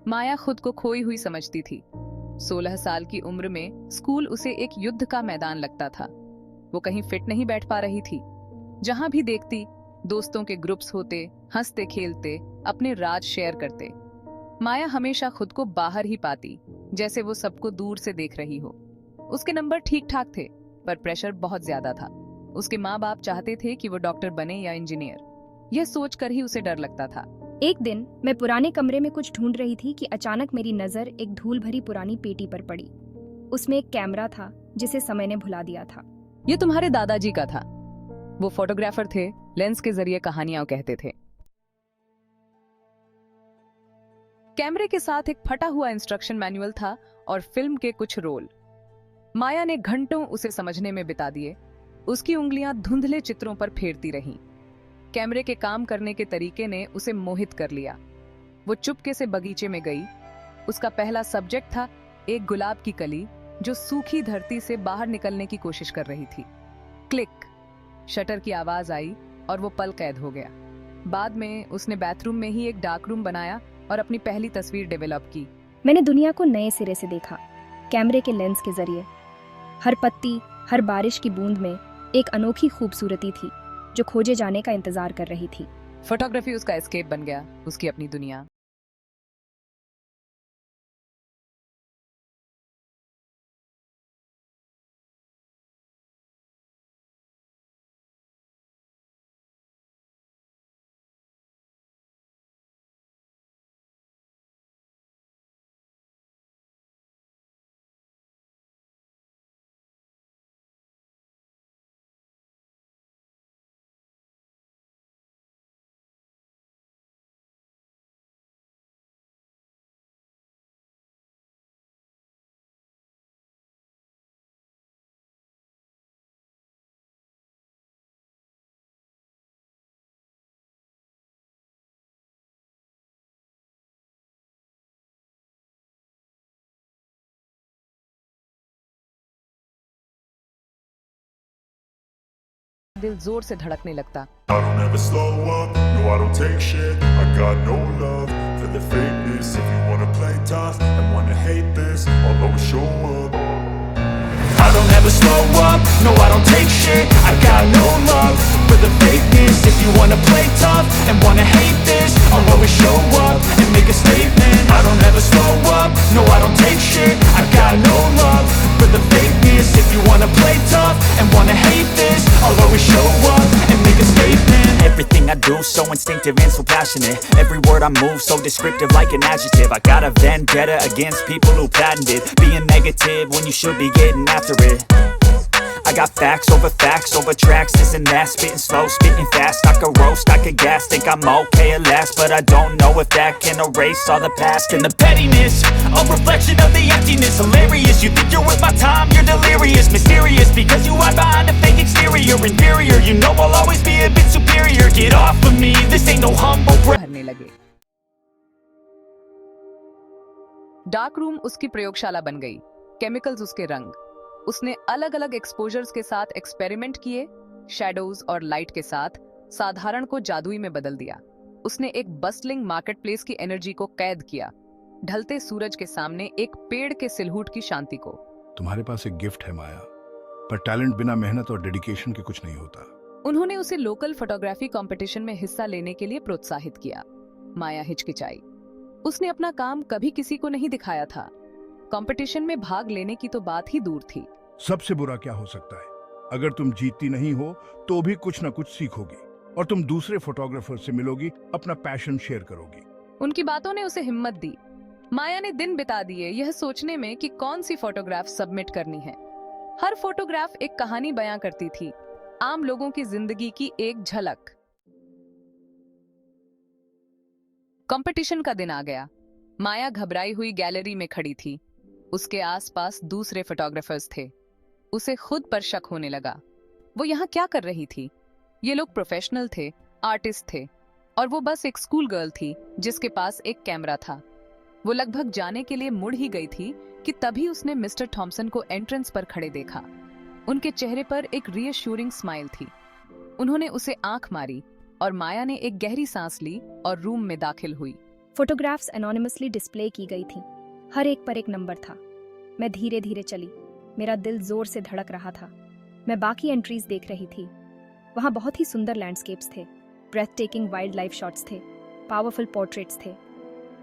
माया खुद को खोई हुई समझती थी। 16 साल की उम्र में स्कूल उसे एक युद्ध का मैदान लगता था। वो कहीं फिट नहीं बैठ पा रही थी। जहां भी देखती, दोस्तों के ग्रुप्स होते, हंसते खेलते, अपने राज शेयर करते। माया हमेशा खुद को बाहर ही पाती, जैसे वो सबको दूर से देख रही हो। उसके नंबर ठीक ठाक थे, पर प्रेशर बहुत ज्यादा था। उसके माँ बाप चाहते थे कि वो डॉक्टर बने या इंजीनियर। यह सोचकर ही उसे डर लगता था। एक दिन मैं पुराने कमरे में कुछ ढूंढ रही थी कि अचानक मेरी नजर एक धूल भरी पुरानी पेटी पर पड़ी। उसमें एक कैमरा था जिसे समय ने भुला दिया था। ये तुम्हारे दादाजी का था। वो फोटोग्राफर थे, लेंस के जरिए कहानियां कहते थे। कैमरे के साथ एक फटा हुआ इंस्ट्रक्शन मैनुअल था और फिल्म के कुछ रोल। माया ने घंटों उसे समझने में बिता दिए। उसकी उंगलियां धुंधले चित्रों पर फेरती रहीं। कैमरे के काम करने के तरीके ने उसे मोहित कर लिया। वो चुपके से बगीचे में गई। उसका पहला सब्जेक्ट था एक गुलाब की कली जो सूखी धरती से बाहर निकलने की कोशिश कर रही थी। क्लिक, शटर की आवाज आई और वो पल कैद हो गया। बाद में उसने बाथरूम में ही एक डार्क रूम बनाया और अपनी पहली तस्वीर डेवलप की। मैंने दुनिया को नए सिरे से देखा, कैमरे के लेंस के जरिए। हर पत्ती, हर बारिश की बूंद में एक अनोखी खूबसूरती थी जो खोजे जाने का इंतजार कर रही थी। फोटोग्राफी उसका एस्केप बन गया, उसकी अपनी दुनिया। दिल जोर से धड़कने लगता। I don't ever slow up, no I don't take shit. I got no love for the fakeness. If you wanna play tough and wanna hate this, I'll always show up. I don't ever slow up, no I don't take shit. I got no love for the fakeness. If you wanna play tough and wanna hate this, I'll always show up and make a statement. I don't ever slow up, no I don't take shit. I got no love for the fakeness. If you wanna play tough and wanna hate this, I'll always show up and make a statement. Everything I do so instinctive and so passionate. Every word I move so descriptive like an adjective. I got a vendetta against people who patented being negative when you should be getting after it. I got facts over tracks, this and that. Spitting slow, spitting fast. I could roast, I could gas. Think I'm okay at last, but I don't know if that can erase all the past. And the pettiness, a reflection of the emptiness. Hilarious, you think you're worth my time, you're delirious. Mysterious, because you hide behind a fake exterior. Inferior, you know I'll always be a bit superior. Get off of me, this ain't no humble brag. भरने लगे। Dark room उसकी प्रयोगशाला बन गई। Chemicals उसके रंग। उसने अलग अलग एक्सपोजर्स के साथ एक्सपेरिमेंट किए, शैडोज और लाइट के साथ साधारण को जादुई में बदल दिया। उसने एक बस्टलिंग मार्केट प्लेस की एनर्जी को कैद किया, ढलते सूरज के सामने एक पेड़ के सिलहूट की शांति को। तुम्हारे पास एक गिफ्ट है माया, पर टैलेंट बिना मेहनत और डेडिकेशन के कुछ नहीं होता। उन्होंने उसे लोकल फोटोग्राफी कंपटीशन में हिस्सा लेने के लिए प्रोत्साहित किया। माया हिचकिचाई। उसने अपना काम कभी किसी को नहीं दिखाया था। कंपटीशन में भाग लेने की तो बात ही दूर थी। सबसे बुरा क्या हो सकता है? अगर तुम जीतती नहीं हो तो भी कुछ ना कुछ सीखोगी और तुम दूसरे फोटोग्राफर से मिलोगी, अपना पैशन शेयर करोगी। उनकी बातों ने उसे हिम्मत दी। माया ने दिन बिता दिए यह सोचने में कि कौन सी फोटोग्राफ सबमिट करनी है। हर फोटोग्राफ एक कहानी बयां करती थी, आम लोगों की जिंदगी की एक झलक। कंपटीशन का दिन आ गया। माया घबराई हुई गैलरी में खड़ी थी। उसके आसपास दूसरे फोटोग्राफर्स थे। उसे खुद पर शक होने लगा। वो यहाँ क्या कर रही थी? ये लोग प्रोफेशनल थे, आर्टिस्ट थे, और वो बस एक स्कूल गर्ल थी जिसके पास एक कैमरा था। वो लगभग जाने के लिए मुड़ ही गई थी कि तभी उसने मिस्टर थॉमसन को एंट्रेंस पर खड़े देखा। उनके चेहरे पर एक रीअश्योरिंग स्माइल थी। उन्होंने उसे आंख मारी और माया ने एक गहरी सांस ली और रूम में दाखिल हुई। फोटोग्राफ्स एनोनिमसली डिस्प्ले की गई थी। हर एक पर एक नंबर था। मैं धीरे धीरे चली। मेरा दिल जोर से धड़क रहा था। मैं बाकी एंट्रीज देख रही थी। वहाँ बहुत ही सुंदर लैंडस्केप्स थे, breathtaking wildlife shots थे, पावरफुल पोर्ट्रेट्स थे।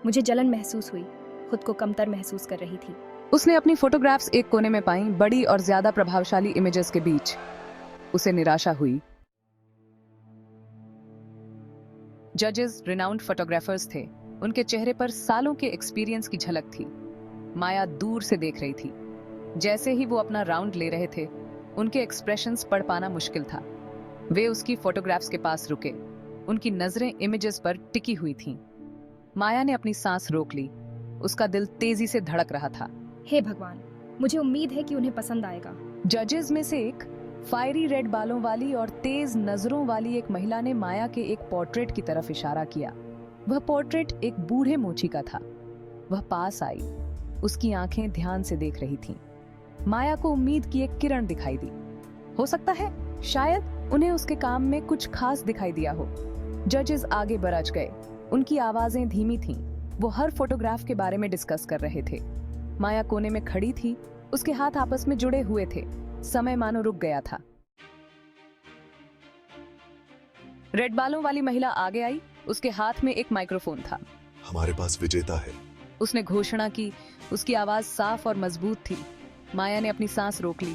मुझे जलन महसूस हुई, खुद को कमतर महसूस कर रही थी। उसने अपनी फोटोग्राफ्स एक कोने में पाई, बड़ी और ज्यादा प्रभावशाली इमेजेस के बीच। उसे निराशा हुई। जजेस रिनाउंड फोटोग्राफर्स थे। उनके चेहरे पर सालों के एक्सपीरियंस की झलक थी। माया दूर से देख रही थी। जैसे ही वो अपना राउंड ले रहे थे, उनके एक्सप्रेशंस पढ़ पाना मुश्किल था। वे उसकी फोटोग्राफ्स के पास रुके। उनकी नजरें इमेजेस पर टिकी हुई थीं। माया ने अपनी सांस रोक ली। उसका दिल तेजी से धड़क रहा था। हे भगवान, मुझे उम्मीद है कि उन्हें पसंद आएगा। जजेस में से एक, फायरी रेड बालों वाली और तेज नजरों वाली एक महिला ने माया के एक पोर्ट्रेट की तरफ इशारा किया। वह पोर्ट्रेट एक बूढ़े मोची का था। वह पास आई। उसकी आंखें ध्यान से देख रही थीं। माया को उम्मीद की एक किरण दिखाई दी। हो सकता है शायद उन्हें उसके काम में कुछ खास दिखाई दिया हो। जजेस आगे बढ़ गए। उनकी आवाजें धीमी थीं। वो हर फोटोग्राफ के बारे में डिस्कस कर रहे थे। माया कोने में खड़ी थी। उसके हाथ आपस में जुड़े हुए थे। समय मानो रुक गया था। रेड बालों वाली महिला आगे आई। उसके हाथ में एक माइक्रोफोन था। हमारे पास विजेता है। उसने घोषणा की। उसकी आवाज साफ और मजबूत थी। माया ने अपनी सांस रोक ली।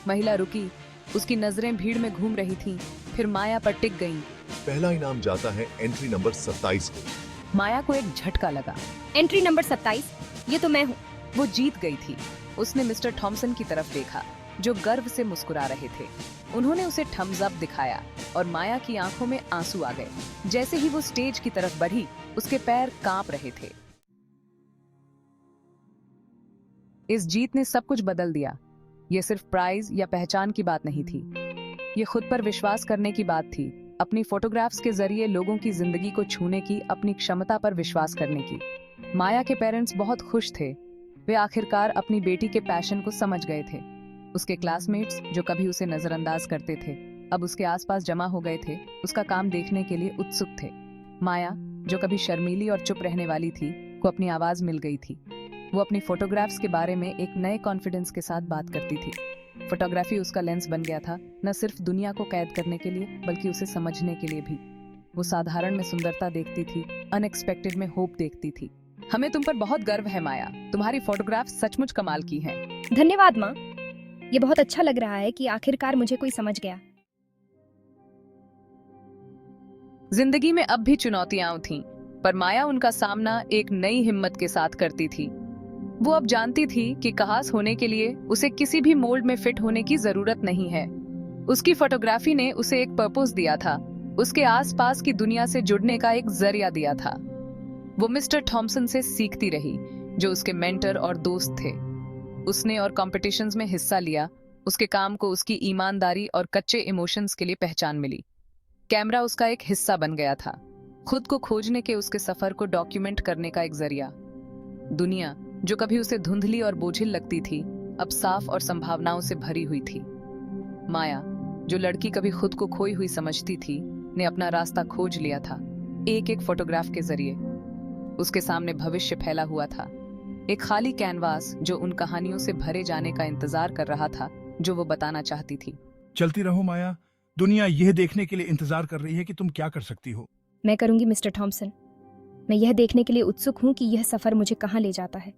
महिला रुकी। उसकी नजरें भीड़ में घूम रही थीं, फिर माया पर टिक गईं। पहला इनाम जाता है एंट्री नंबर 27 को। माया को एक झटका लगा। एंट्री नंबर 27, ये तो मैं हूँ। वो जीत गई थी। उसने मिस्टर थॉमसन की तरफ देखा, जो गर्व से मुस्कुरा रहे थे। उन्होंने उसे थम्स अप दिखाया और माया की आंखों में आंसू आ गए। जैसे ही वो स्टेज की तरफ बढ़ी, उसके पैर कांप रहे थे। इस जीत ने सब कुछ बदल दिया। ये सिर्फ प्राइज या पहचान की बात नहीं थी। ये खुद पर विश्वास करने की बात थी। अपनी फोटोग्राफ्स के जरिए लोगों की जिंदगी को छूने की अपनी क्षमता पर विश्वास करने की। माया के पेरेंट्स बहुत खुश थे। वे आखिरकार अपनी बेटी के पैशन को समझ गए थे। उसके क्लासमेट्स, जो कभी उसे नजरअंदाज करते थे, अब उसके आसपास जमा हो गए थे, उसका काम देखने के लिए उत्सुक थे। माया, जो कभी शर्मीली और चुप रहने वाली थी, को अपनी आवाज मिल गई थी। वो अपनी फोटोग्राफ्स के बारे में एक नए कॉन्फिडेंस के साथ बात करती थी। फोटोग्राफी उसका लेंस बन गया था, न सिर्फ दुनिया को कैद करने के लिए, बल्कि उसे समझने के लिए भी। वो साधारण में सुंदरता देखती थी, अनएक्सपेक्टेड में होप देखती थी। हमें तुम पर बहुत गर्व है माया। तुम्हारी फोटोग्राफ्स सचमुच कमाल की हैं। धन्यवाद माँ। ये बहुत अच्छा लग रहा है कि आखिरकार मुझे कोई समझ गया। जिंदगी में अब भी चुनौतियां थीं, पर माया उनका सामना एक नई हिम्मत के साथ करती थी। वो अब जानती थी कि खास होने के लिए उसे किसी भी मोल्ड में फिट होने की जरूरत नहीं है। उसकी फोटोग्राफी ने उसे एक पर्पस दिया था, उसके आसपास की दुनिया से जुड़ने का एक जरिया दिया था। वो मिस्टर थॉमसन से सीखती रही, जो उसके मेंटर और दोस्त थे। उसने और कॉम्पिटिशन्स में हिस्सा लिया। उसके काम को उसकी ईमानदारी और कच्चे इमोशंस के लिए पहचान मिली। कैमरा उसका एक हिस्सा बन गया था, खुद को खोजने के उसके सफर को डॉक्यूमेंट करने का एक जरिया। दुनिया, जो कभी उसे धुंधली और बोझिल लगती थी, अब साफ और संभावनाओं से भरी हुई थी। माया, जो लड़की कभी खुद को खोई हुई समझती थी, ने अपना रास्ता खोज लिया था, एक एक फोटोग्राफ के जरिए। उसके सामने भविष्य फैला हुआ था, एक खाली कैनवास जो उन कहानियों से भरे जाने का इंतजार कर रहा था जो वो बताना चाहती थी। चलती रहो माया। दुनिया यह देखने के लिए इंतजार कर रही है कि तुम क्या कर सकती हो। मैं करूंगी मिस्टर थॉमसन। मैं यह देखने के लिए उत्सुक हूँ कि यह सफर मुझे कहाँ ले जाता है।